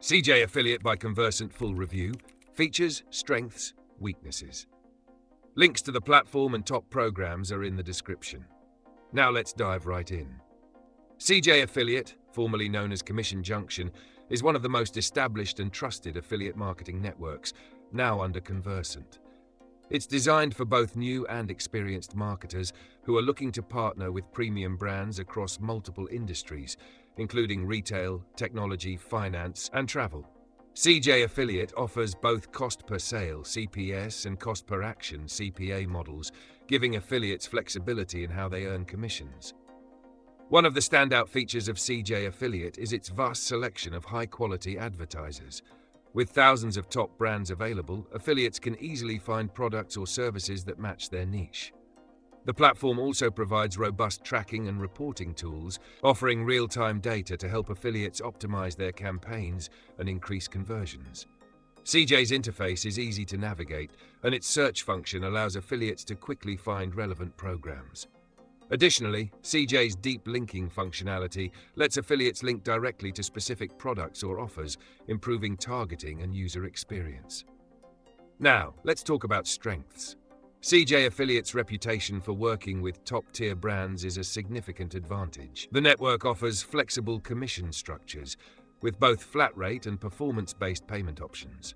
CJ Affiliate by Conversant full review. Features, strengths, weaknesses. Links to the platform and top programs are in the description. Now let's dive right in. CJ Affiliate, formerly known as Commission Junction, is one of the most established and trusted affiliate marketing networks, now under Conversant. It's designed for both new and experienced marketers who are looking to partner with premium brands across multiple industries, including retail, technology, finance, and travel. CJ Affiliate offers both cost per sale (CPS) and cost per action (CPA) models, giving affiliates flexibility in how they earn commissions. One of the standout features of CJ Affiliate is its vast selection of high-quality advertisers. With thousands of top brands available, affiliates can easily find products or services that match their niche. The platform also provides robust tracking and reporting tools, offering real-time data to help affiliates optimize their campaigns and increase conversions. CJ's interface is easy to navigate, and its search function allows affiliates to quickly find relevant programs. Additionally, CJ's deep linking functionality lets affiliates link directly to specific products or offers, improving targeting and user experience. Now, let's talk about strengths. CJ Affiliate's reputation for working with top-tier brands is a significant advantage. The network offers flexible commission structures, with both flat rate and performance-based payment options.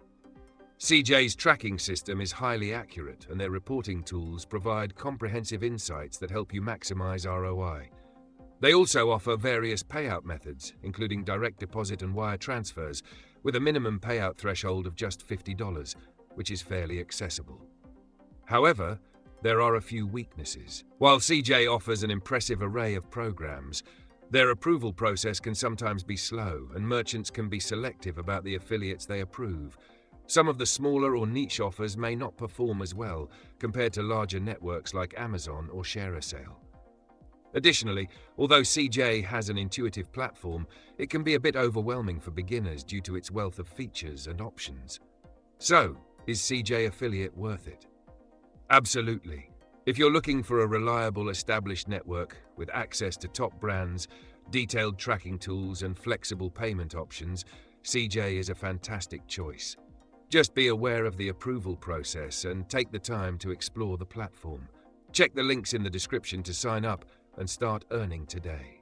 CJ's tracking system is highly accurate, and their reporting tools provide comprehensive insights that help you maximize ROI. They also offer various payout methods, including direct deposit and wire transfers, with a minimum payout threshold of just $50, which is fairly accessible. However, there are a few weaknesses. While CJ offers an impressive array of programs, their approval process can sometimes be slow, and merchants can be selective about the affiliates they approve. Some of the smaller or niche offers may not perform as well compared to larger networks like Amazon or ShareASale. Additionally, although CJ has an intuitive platform, it can be a bit overwhelming for beginners due to its wealth of features and options. So, is CJ Affiliate worth it? Absolutely. If you're looking for a reliable, established network with access to top brands, detailed tracking tools, and flexible payment options, CJ is a fantastic choice. Just be aware of the approval process and take the time to explore the platform. Check the links in the description to sign up and start earning today.